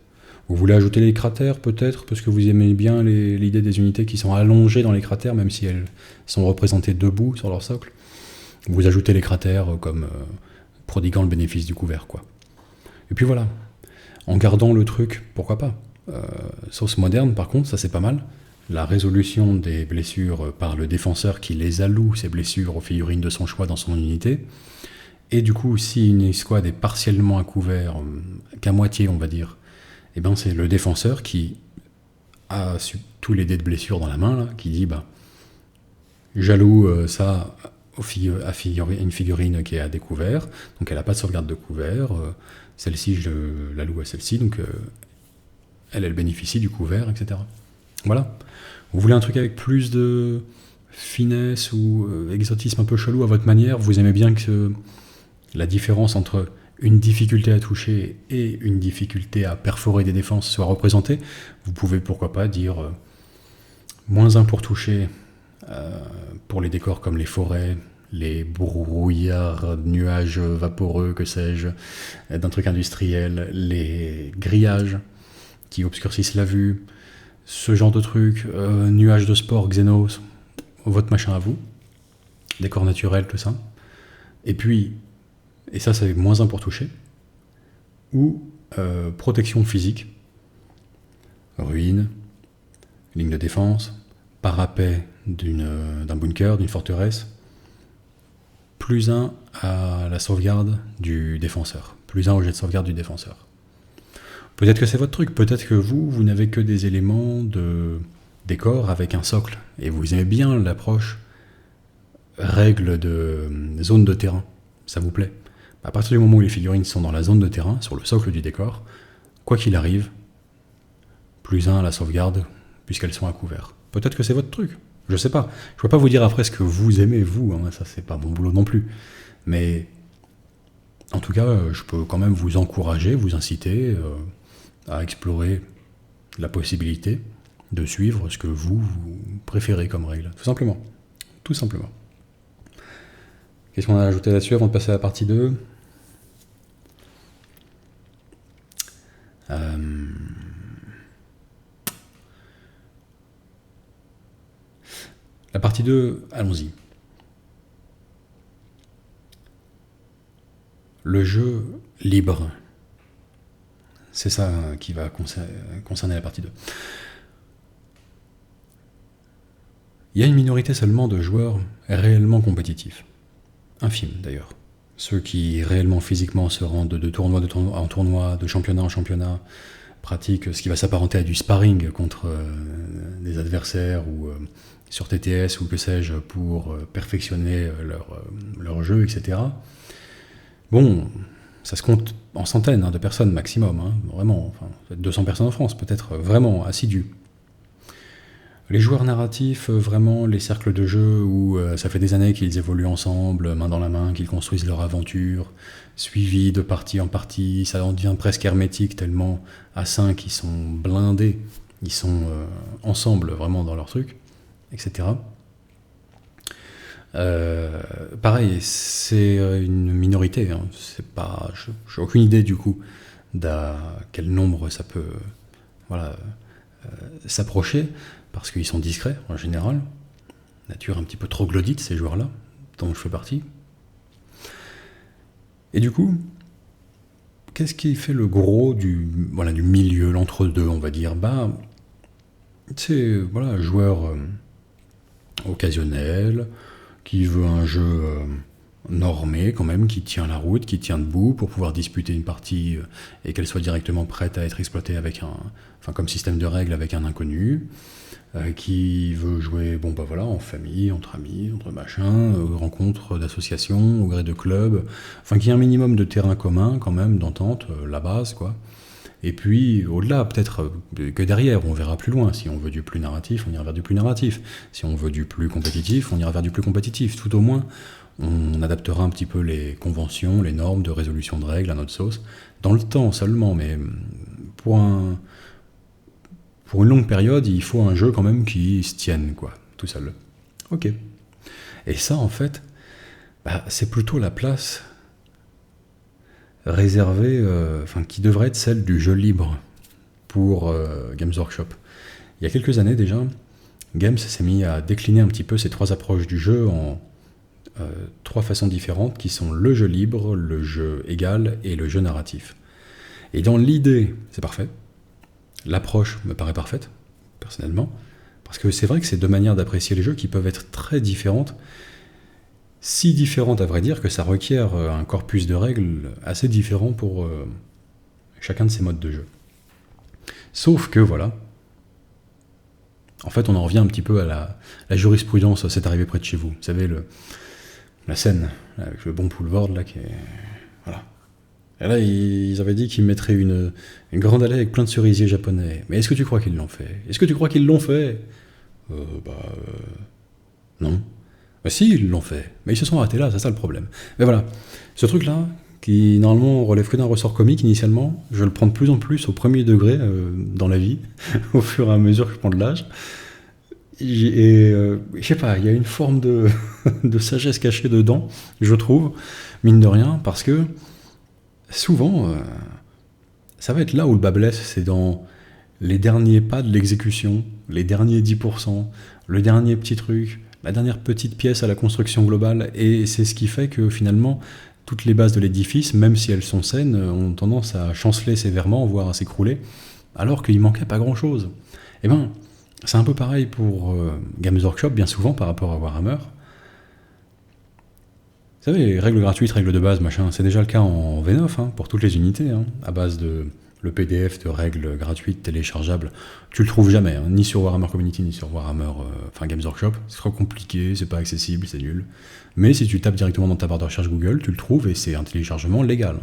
[SPEAKER 1] Vous voulez ajouter les cratères peut-être, parce que vous aimez bien l'idée des unités qui sont allongées dans les cratères, même si elles sont représentées debout sur leur socle. Vous ajoutez les cratères comme prodiguant le bénéfice du couvert, quoi. Et puis voilà, en gardant le truc, pourquoi pas. Sauce moderne, par contre, ça c'est pas mal. La résolution des blessures par le défenseur qui les alloue, ces blessures, aux figurines de son choix dans son unité. Et du coup, si une escouade est partiellement à couvert, qu'à moitié on va dire, et ben c'est le défenseur qui a tous les dés de blessure dans la main, là, qui dit j'alloue ça à une figurine qui est à découvert, donc elle n'a pas de sauvegarde de couvert, celle-ci je l'alloue à celle-ci, donc elle bénéficie du couvert, etc. Voilà. Vous voulez un truc avec plus de finesse ou exotisme un peu chelou à votre manière, vous aimez bien que la différence entre une difficulté à toucher et une difficulté à perforer des défenses soit représentée, vous pouvez pourquoi pas dire -1 pour toucher pour les décors comme les forêts, les brouillards, nuages vaporeux, que sais-je, d'un truc industriel, les grillages qui obscurcissent la vue, ce genre de trucs, nuages de sport, Xenos, votre machin à vous, décors naturels, tout ça. Et puis, et ça c'est -1 pour toucher, ou protection physique, ruine, ligne de défense, parapet d'un bunker, d'une forteresse, +1 à la sauvegarde du défenseur, +1 au jet de sauvegarde du défenseur. Peut-être que c'est votre truc, peut-être que vous n'avez que des éléments de décor avec un socle, et vous aimez bien l'approche règle de zone de terrain, ça vous plaît. À partir du moment où les figurines sont dans la zone de terrain, sur le socle du décor, quoi qu'il arrive, +1 à la sauvegarde, puisqu'elles sont à couvert. Peut-être que c'est votre truc, je sais pas. Je peux pas vous dire après ce que vous aimez, vous, hein, ça c'est pas mon boulot non plus. Mais en tout cas, je peux quand même vous encourager, vous inciter à explorer la possibilité de suivre ce que vous préférez comme règle, tout simplement. Tout simplement. Qu'est-ce qu'on a ajouté là-dessus avant de passer à la partie 2 ? La partie 2, allons-y. Le jeu libre. C'est ça qui va concerner la partie 2. Il y a une minorité seulement de joueurs réellement compétitifs. Infime d'ailleurs. Ceux qui réellement physiquement se rendent de tournoi en tournoi, de championnat en championnat, pratiquent ce qui va s'apparenter à du sparring contre des adversaires ou sur TTS ou que sais-je pour perfectionner leur jeu, etc. Bon, ça se compte en centaines de personnes maximum, hein, vraiment, enfin, 200 personnes en France, peut-être vraiment assidus. Les joueurs narratifs, vraiment, les cercles de jeu où ça fait des années qu'ils évoluent ensemble, main dans la main, qu'ils construisent leur aventure, suivis de partie en partie, ça en devient presque hermétique tellement à 5 ils sont blindés, ils sont ensemble vraiment dans leur truc, etc. Pareil, c'est une minorité, hein, c'est pas, j'ai aucune idée du coup d'à quel nombre ça peut s'approcher, parce qu'ils sont discrets en général, nature un petit peu troglodyte ces joueurs-là, dont je fais partie. Et du coup, qu'est-ce qui fait le gros du milieu, l'entre-deux, on va dire ? C'est joueur occasionnel, qui veut un jeu normé quand même, qui tient la route, qui tient debout pour pouvoir disputer une partie et qu'elle soit directement prête à être exploitée avec comme système de règles avec un inconnu, qui veut jouer en famille, entre amis, entre machins, rencontres d'associations, au gré de clubs, qui ait un minimum de terrain commun quand même, d'entente, la base quoi. Et puis, au-delà, peut-être que derrière, on verra plus loin. Si on veut du plus narratif, on ira vers du plus narratif. Si on veut du plus compétitif, on ira vers du plus compétitif. Tout au moins, on adaptera un petit peu les conventions, les normes de résolution de règles à notre sauce, dans le temps seulement, mais pour une longue période, il faut un jeu quand même qui se tienne, quoi, tout seul. Ok. Et ça, en fait, c'est plutôt la place réservée, qui devrait être celle du jeu libre, pour Games Workshop. Il y a quelques années déjà, Games s'est mis à décliner un petit peu ces 3 approches du jeu en 3 façons différentes qui sont le jeu libre, le jeu égal et le jeu narratif. Et dans l'idée, c'est parfait. L'approche me paraît parfaite, personnellement, parce que c'est vrai que c'est 2 manières d'apprécier les jeux qui peuvent être très différentes, si différentes à vrai dire que ça requiert un corpus de règles assez différent pour chacun de ces modes de jeu. Sauf que voilà, en fait on en revient un petit peu à la jurisprudence, c'est arrivé près de chez vous. Vous savez, la scène avec le bon Poulvord là qui est... Voilà. Et là ils avaient dit qu'ils mettraient une grande allée avec plein de cerisiers japonais. Mais est-ce que tu crois qu'ils l'ont fait? Est-ce que tu crois qu'ils l'ont fait? Non. Bah si, ils l'ont fait. Mais ils se sont arrêtés là, c'est ça le problème. Mais voilà, ce truc-là, qui normalement relève que d'un ressort comique initialement, je le prends de plus en plus au premier degré dans la vie, au fur et à mesure que je prends de l'âge. Et je sais pas, il y a une forme de, de sagesse cachée dedans, je trouve, mine de rien, parce que souvent, ça va être là où le bas blesse, c'est dans les derniers pas de l'exécution, les derniers 10%, le dernier petit truc, la dernière petite pièce à la construction globale, et c'est ce qui fait que finalement, toutes les bases de l'édifice, même si elles sont saines, ont tendance à chanceler sévèrement, voire à s'écrouler, alors qu'il manquait pas grand-chose. Eh ben, c'est un peu pareil pour Games Workshop, bien souvent, par rapport à Warhammer. Vous savez, règles gratuites, règles de base, machin, c'est déjà le cas en V9, hein, pour toutes les unités, hein, à base de le PDF de règles gratuites téléchargeables. Tu le trouves jamais, hein, ni sur Warhammer Community, ni sur Warhammer, Games Workshop. C'est trop compliqué, c'est pas accessible, c'est nul. Mais si tu tapes directement dans ta barre de recherche Google, tu le trouves et c'est un téléchargement légal.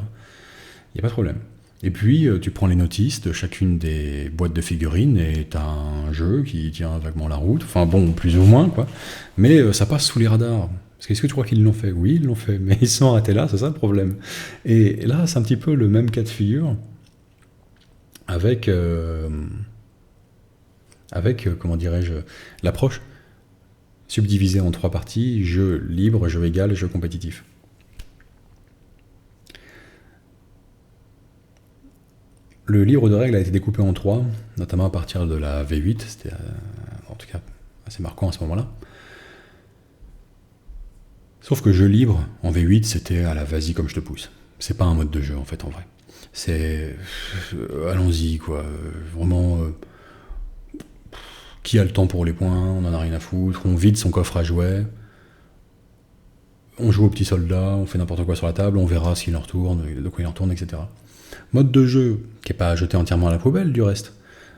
[SPEAKER 1] Il n'y a pas de problème. Et puis, tu prends les notices de chacune des boîtes de figurines et t'as un jeu qui tient vaguement la route. Enfin bon, plus ou moins, quoi. Mais ça passe sous les radars. Parce que est-ce que tu crois qu'ils l'ont fait? Oui, ils l'ont fait, mais ils se sont arrêtés là, c'est ça le problème. Et là, c'est un petit peu le même cas de figure avec, comment dirais-je, l'approche subdivisée en 3 parties, jeu libre, jeu égal, jeu compétitif. Le livre de règles a été découpé en 3, notamment à partir de la V8, c'était en tout cas assez marquant à ce moment-là. Sauf que jeu libre, en V8, c'était à la vas-y comme je te pousse. C'est pas un mode de jeu, en fait, en vrai. C'est... allons-y, quoi. Vraiment... qui a le temps pour les points? On en a rien à foutre. On vide son coffre à jouets. On joue au petit soldat, on fait n'importe quoi sur la table, on verra s'il en retourne, de quoi il en retourne, etc. Mode de jeu qui n'est pas jeté entièrement à la poubelle, du reste.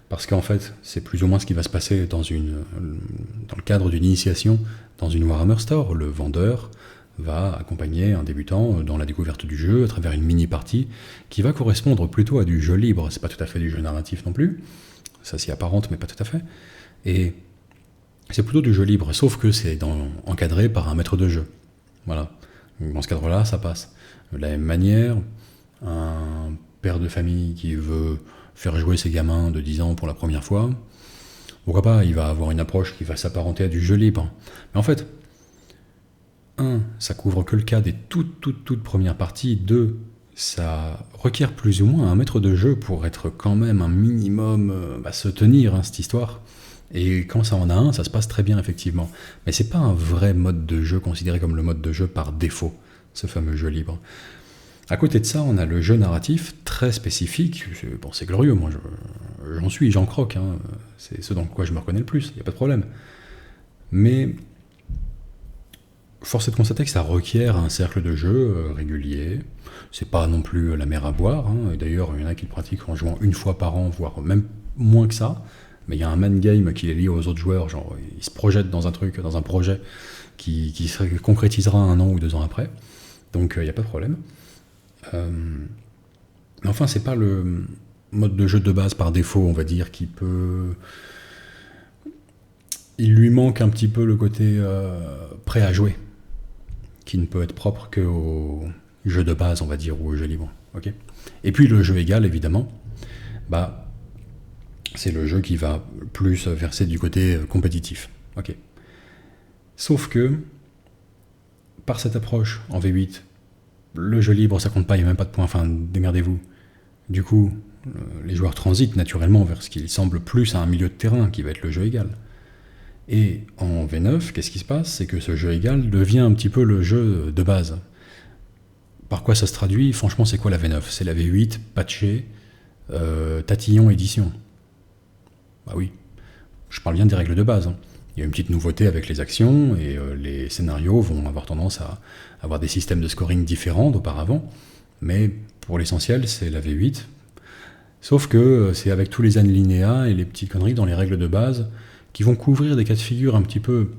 [SPEAKER 1] Parce qu'en fait, c'est plus ou moins ce qui va se passer dans le cadre d'une initiation dans une Warhammer Store. Le vendeur va accompagner un débutant dans la découverte du jeu à travers une mini-partie qui va correspondre plutôt à du jeu libre. C'est pas tout à fait du jeu narratif non plus. Ça s'y apparente, mais pas tout à fait. Et c'est plutôt du jeu libre, sauf que c'est encadré par un maître de jeu. Voilà. Dans ce cadre-là, ça passe. De la même manière, un père de famille qui veut faire jouer ses gamins de 10 ans pour la première fois, pourquoi pas, il va avoir une approche qui va s'apparenter à du jeu libre. Mais en fait, 1, ça couvre que le cas des toutes premières parties. 2, ça requiert plus ou moins un maître de jeu pour être quand même un minimum, se tenir, hein, cette histoire. Et quand ça en a un, ça se passe très bien, effectivement. Mais c'est pas un vrai mode de jeu considéré comme le mode de jeu par défaut, ce fameux jeu libre. À côté de ça, on a le jeu narratif, très spécifique. Bon, c'est glorieux, moi, j'en croque. Hein. C'est ce dans quoi je me reconnais le plus, il n'y a pas de problème. Mais force est de constater que ça requiert un cercle de jeu régulier. C'est pas non plus la mer à boire. Hein. D'ailleurs, il y en a qui le pratiquent en jouant une fois par an, voire même moins que ça. Mais il y a un man game qui les lie aux autres joueurs, genre ils se projettent dans un truc, dans un projet qui se concrétisera 1 an ou 2 ans après. Donc il n'y a pas de problème. Mais enfin, c'est pas le mode de jeu de base par défaut, on va dire, qui peut... Il lui manque un petit peu le côté prêt à jouer, qui ne peut être propre qu'au jeu de base, on va dire, ou au jeu libre. Okay. Et puis le jeu égal, évidemment, c'est le jeu qui va plus verser du côté compétitif. Okay. Sauf que, par cette approche en V8, le jeu libre, ça compte pas, il n'y a même pas de points, enfin, démerdez-vous. Du coup,
[SPEAKER 2] Les joueurs transitent naturellement vers ce qui semble plus à un milieu de terrain, qui va être le jeu égal. Et en V9, qu'est-ce qui se passe? C'est que ce jeu égal devient un petit peu le jeu de base. Par quoi ça se traduit? Franchement, c'est quoi la V9? C'est la V8 patchée, tatillon édition. Bah oui, je parle bien des règles de base. Il y a une petite nouveauté avec les actions, et les scénarios vont avoir tendance à avoir des systèmes de scoring différents d'auparavant, mais pour l'essentiel, c'est la V8. Sauf que c'est avec tous les alinéas et les petites conneries dans les règles de base qui vont couvrir des cas de figure un petit peu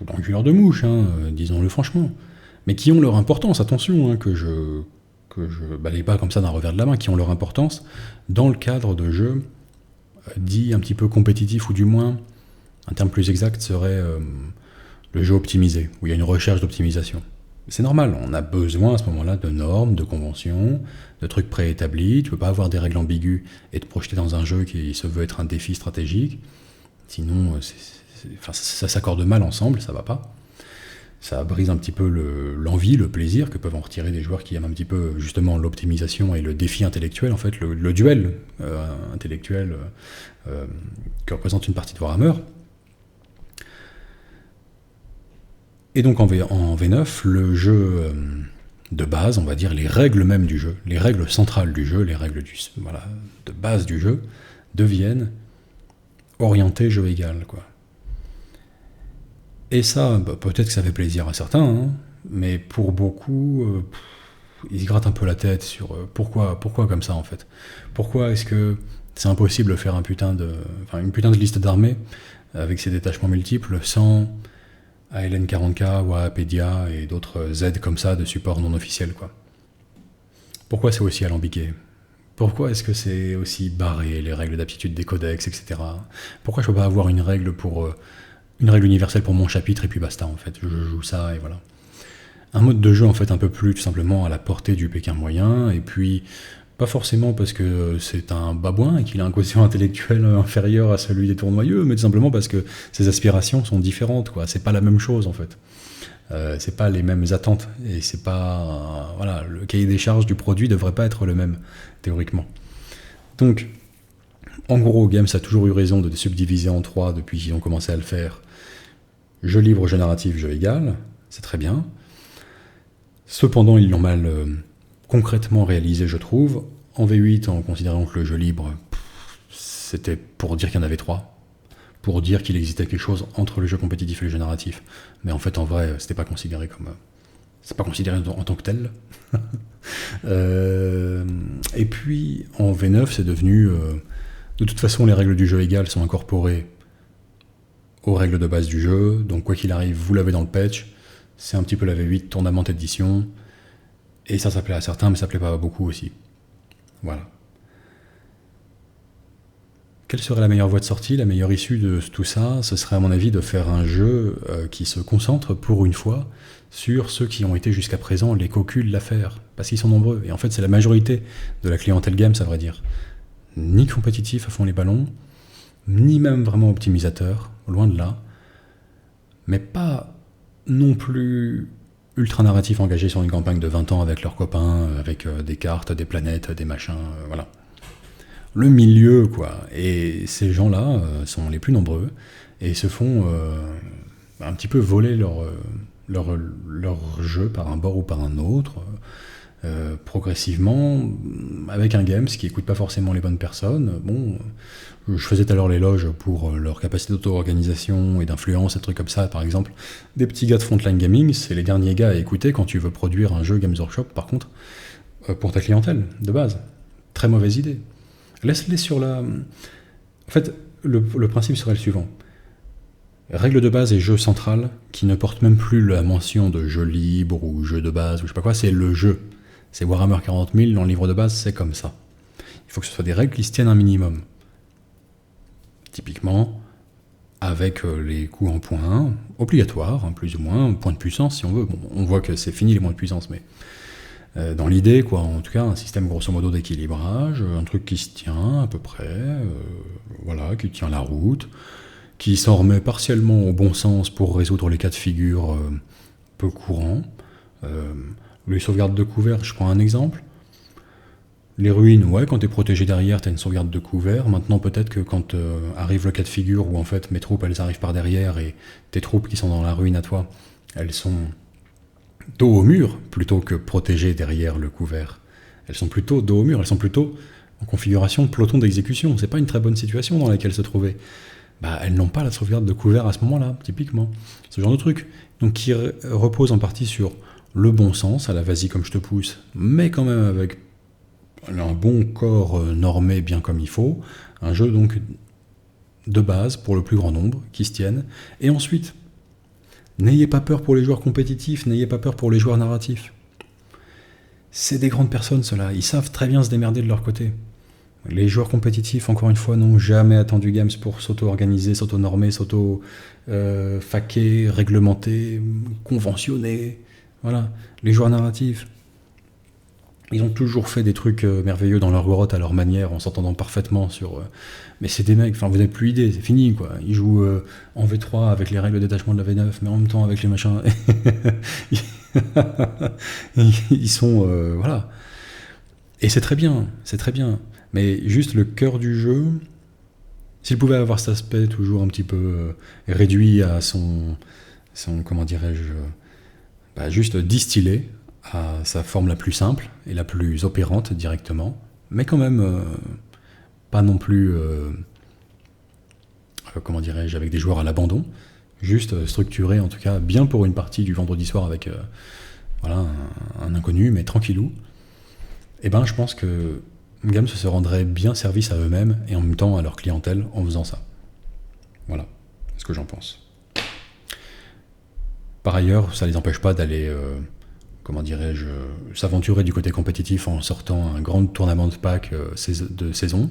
[SPEAKER 2] d'enculeurs de mouche, disons-le franchement, mais qui ont leur importance, attention, que je balaye pas comme ça d'un revers de la main, qui ont leur importance dans le cadre de jeux dits un petit peu compétitifs, ou du moins, un terme plus exact serait le jeu optimisé, où il y a une recherche d'optimisation. C'est normal, on a besoin à ce moment-là de normes, de conventions, de trucs préétablis. Tu peux pas avoir des règles ambiguës et te projeter dans un jeu qui se veut être un défi stratégique. Sinon, ça s'accorde mal ensemble, ça va pas. Ça brise un petit peu l'envie, le plaisir que peuvent en retirer des joueurs qui aiment un petit peu justement l'optimisation et le défi intellectuel, en fait, le duel intellectuel que représente une partie de Warhammer. Et donc en V9, le jeu de base, on va dire les règles même du jeu, les règles centrales du jeu, les règles de base du jeu, deviennent orientées jeu égal, quoi. Et ça, peut-être que ça fait plaisir à certains, mais pour beaucoup, ils se grattent un peu la tête sur pourquoi comme ça en fait. Pourquoi est-ce que c'est impossible de faire une putain de liste d'armées avec ses détachements multiples sans ALN 40K ou Apedia et d'autres aides comme ça de support non officiel, quoi. Pourquoi c'est aussi alambiqué? Pourquoi est-ce que c'est aussi barré, les règles d'aptitude des codex, etc. Pourquoi je peux pas avoir une règle universelle pour mon chapitre et puis basta, en fait, je joue ça et voilà. Un mode de jeu en fait un peu plus tout simplement à la portée du Pékin moyen, et puis pas forcément parce que c'est un babouin et qu'il a un quotient intellectuel inférieur à celui des tournoyeux, mais tout simplement parce que ses aspirations sont différentes, quoi. C'est pas la même chose en fait. C'est pas les mêmes attentes, et c'est pas le cahier des charges du produit devrait pas être le même théoriquement. Donc en gros, Games a toujours eu raison de subdiviser en trois depuis qu'ils ont commencé à le faire. Jeu libre, jeu narratif, jeu égal, c'est très bien. Cependant, ils l'ont mal concrètement réalisé, je trouve. En V8, en considérant que le jeu libre, c'était pour dire qu'il y en avait trois, pour dire qu'il existait quelque chose entre le jeu compétitif et le jeu narratif. Mais en fait, en vrai, c'était pas considéré comme... c'est pas considéré en tant que tel. Et puis, en V9, c'est devenu... de toute façon, les règles du jeu égal sont incorporées aux règles de base du jeu, donc quoi qu'il arrive, vous l'avez dans le patch. C'est un petit peu la V8 Tournament Edition, et ça plaît à certains, mais ça plaît pas à beaucoup aussi. Voilà. Quelle serait la meilleure voie de sortie, la meilleure issue de tout ça? Ce serait à mon avis de faire un jeu qui se concentre pour une fois sur ceux qui ont été jusqu'à présent les cocus de l'affaire, parce qu'ils sont nombreux, et en fait c'est la majorité de la clientèle Games, à vrai dire. Ni compétitif à fond les ballons, ni même vraiment optimisateur, loin de là, mais pas non plus ultra narratif engagé sur une campagne de 20 ans avec leurs copains, avec des cartes, des planètes, des machins, voilà. Le milieu, quoi. Et ces gens-là sont les plus nombreux et se font un petit peu voler leur jeu par un bord ou par un autre, progressivement, avec un Games qui écoute pas forcément les bonnes personnes. Bon, je faisais tout à l'heure l'éloge pour leur capacité d'auto-organisation et d'influence, des trucs comme ça, par exemple. Des petits gars de Frontline Gaming, c'est les derniers gars à écouter quand tu veux produire un jeu Games Workshop, par contre, pour ta clientèle, de base. Très mauvaise idée. Laisse-les sur la... En fait, le principe serait le suivant. Règle de base et jeu central, qui ne porte même plus la mention de jeu libre ou jeu de base ou je sais pas quoi, c'est le jeu. C'est Warhammer 40 000, dans le livre de base, c'est comme ça. Il faut que ce soit des règles qui se tiennent un minimum. Typiquement, avec les coups en points, obligatoires, plus ou moins, points de puissance si on veut. Bon, on voit que c'est fini les points de puissance, mais dans l'idée, quoi, en tout cas, un système grosso modo d'équilibrage, un truc qui se tient à peu près, qui tient la route, qui s'en remet partiellement au bon sens pour résoudre les cas de figure peu courants. Les sauvegardes de couvert, je prends un exemple. Les ruines, ouais, quand t'es protégé derrière, t'as une sauvegarde de couvert. Maintenant, peut-être que quand arrive le cas de figure où en fait mes troupes elles arrivent par derrière et tes troupes qui sont dans la ruine à toi, elles sont dos au mur plutôt que protégées derrière le couvert. Elles sont plutôt dos au mur, elles sont plutôt en configuration de peloton d'exécution. C'est pas une très bonne situation dans laquelle se trouver. Bah, elles n'ont pas la sauvegarde de couvert à ce moment-là, typiquement. Ce genre de truc. Donc qui repose en partie sur le bon sens, à la vas-y comme je te pousse, mais quand même avec un bon corps normé bien comme il faut. Un jeu donc de base pour le plus grand nombre, qui se tienne. Et ensuite, n'ayez pas peur pour les joueurs compétitifs, n'ayez pas peur pour les joueurs narratifs. C'est des grandes personnes, ceux-là. Ils savent très bien se démerder de leur côté. Les joueurs compétitifs, encore une fois, n'ont jamais attendu Games pour s'auto-organiser, s'auto-normer, s'auto-faquer, réglementer, conventionner. Voilà. Les joueurs narratifs, ils ont toujours fait des trucs merveilleux dans leur grotte à leur manière, en s'entendant parfaitement sur... mais c'est des mecs, enfin vous n'avez plus idée, c'est fini quoi. Ils jouent en V3 avec les règles de détachement de la V9, mais en même temps avec les machins... ils sont... voilà. Et c'est très bien, c'est très bien. Mais juste le cœur du jeu, s'il pouvait avoir cet aspect toujours un petit peu réduit à son comment dirais-je, juste distillé à sa forme la plus simple et la plus opérante directement, mais quand même pas non plus, comment dirais-je, avec des joueurs à l'abandon, juste structuré en tout cas bien pour une partie du vendredi soir avec voilà, un inconnu, mais tranquillou, et ben je pense que Games se rendrait bien service à eux-mêmes et en même temps à leur clientèle en faisant ça. Voilà, c'est ce que j'en pense. Par ailleurs, ça ne les empêche pas d'aller, comment dirais-je, s'aventurer du côté compétitif en sortant un grand tournament de pack de saison.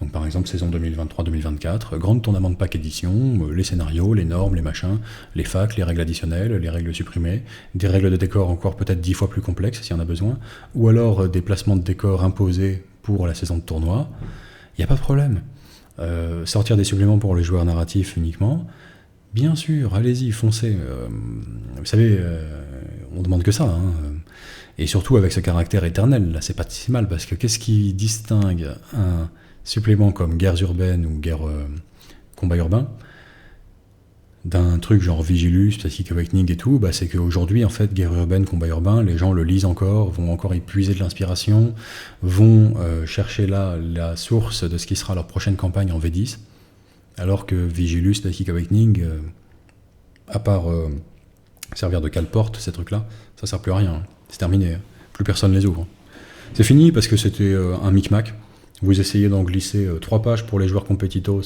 [SPEAKER 2] Donc par exemple, saison 2023-2024, grand tournament de pack édition, les scénarios, les normes, les machins, les facs, les règles additionnelles, les règles supprimées, des règles de décor encore peut-être 10 fois plus complexes s'il y en a besoin, ou alors des placements de décor imposés pour la saison de tournoi. Il n'y a pas de problème. Sortir des suppléments pour les joueurs narratifs uniquement, bien sûr, allez-y, foncez. Vous savez, on demande que ça, hein. Et surtout avec ce caractère éternel, là, c'est pas si mal, parce que qu'est-ce qui distingue un supplément comme guerres urbaines ou combat urbain d'un truc genre Vigilus, Psychic Awakening et tout, c'est qu'aujourd'hui, en fait, guerre urbaine, combat urbain, les gens le lisent encore, vont encore y puiser de l'inspiration, vont chercher là la source de ce qui sera leur prochaine campagne en V10, alors que Vigilus, Psychic Awakening, à part servir de cale-porte, ces trucs-là, ça sert plus à rien, hein. C'est terminé, hein. Plus personne les ouvre. C'est fini parce que c'était un micmac. Vous essayez d'en glisser 3 pages pour les joueurs compétitos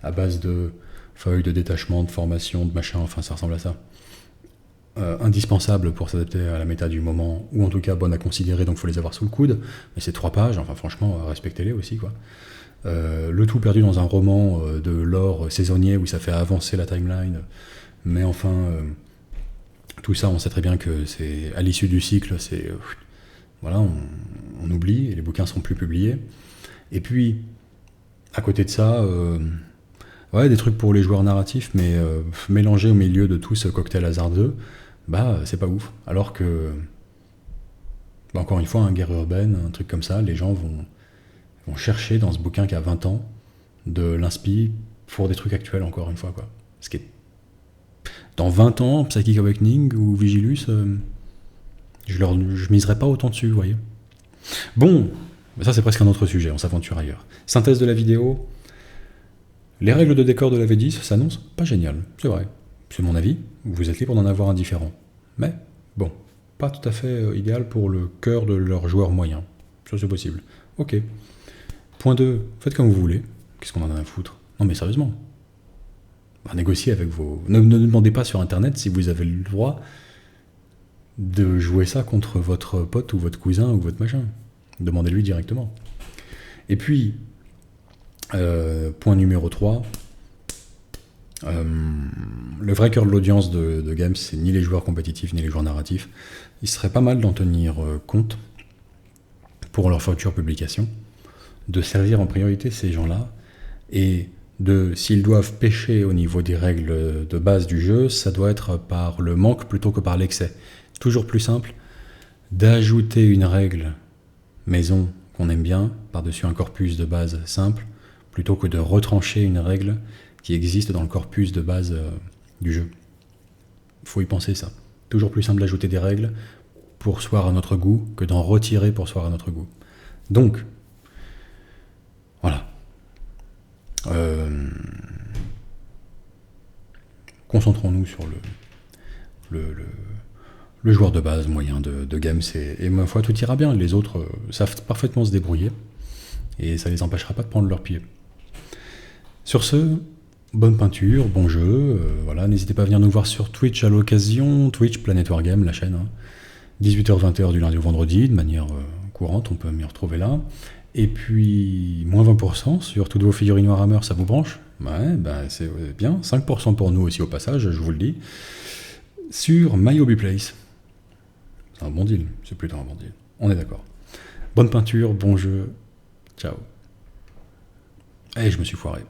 [SPEAKER 2] à base de feuilles de détachement, de formation, de machin, enfin ça ressemble à ça. Indispensable pour s'adapter à la méta du moment, ou en tout cas bonne à considérer, donc il faut les avoir sous le coude. Mais ces 3 pages, enfin franchement, respectez-les aussi, quoi. Le tout perdu dans un roman de lore saisonnier où ça fait avancer la timeline. Mais enfin, tout ça, on sait très bien que c'est à l'issue du cycle, c'est... voilà, on oublie, et les bouquins ne seront plus publiés. Et puis, à côté de ça, ouais, des trucs pour les joueurs narratifs, mais mélangés au milieu de tout ce cocktail hasardeux, c'est pas ouf. Alors que, encore une fois, guerre urbaine, un truc comme ça, les gens vont chercher dans ce bouquin qui a 20 ans de l'inspi pour des trucs actuels, encore une fois, quoi. Ce qui est... Dans 20 ans, Psychic Awakening ou Vigilus, je miserais pas autant dessus, vous voyez. Bon... Mais ça, c'est presque un autre sujet, on s'aventure ailleurs. Synthèse de la vidéo. Les règles de décor de la V10 s'annoncent pas géniales, c'est vrai. C'est mon avis, vous êtes libre d'en avoir un différent. Mais, bon, pas tout à fait idéal pour le cœur de leurs joueurs moyens. Ça, c'est possible. Ok. Point 2, faites comme vous voulez. Qu'est-ce qu'on en a à foutre? Non, mais sérieusement. Négociez avec vos... Ne demandez pas sur Internet si vous avez le droit de jouer ça contre votre pote ou votre cousin ou votre machin. Demandez-lui directement. Et puis, point numéro 3, le vrai cœur de l'audience de Games, c'est ni les joueurs compétitifs ni les joueurs narratifs. Il serait pas mal d'en tenir compte pour leur future publication, de servir en priorité ces gens-là, et s'ils doivent pêcher au niveau des règles de base du jeu, ça doit être par le manque plutôt que par l'excès. Toujours plus simple d'ajouter une règle maison qu'on aime bien par-dessus un corpus de base simple, plutôt que de retrancher une règle qui existe dans le corpus de base du jeu. Il faut y penser ça. Toujours plus simple d'ajouter des règles pour soir à notre goût que d'en retirer pour soir à notre goût. Donc, voilà. Concentrons-nous sur le joueur de base moyen de Games, et ma foi, tout ira bien. Les autres savent parfaitement se débrouiller, et ça les empêchera pas de prendre leur pied. Sur ce, bonne peinture, bon jeu, voilà, n'hésitez pas à venir nous voir sur Twitch à l'occasion, Twitch Planet Wargame, la chaîne, 18h-20h du lundi au vendredi, de manière courante, on peut m'y retrouver là. Et puis, moins 20% sur toutes vos figurines Warhammer, ça vous branche? Ouais, ben c'est bien, 5% pour nous aussi au passage, je vous le dis. Sur My Hobby Place, c'est un bon deal, c'est plutôt un bon deal, on est d'accord. Bonne peinture, bon jeu, ciao. Et je me suis foiré.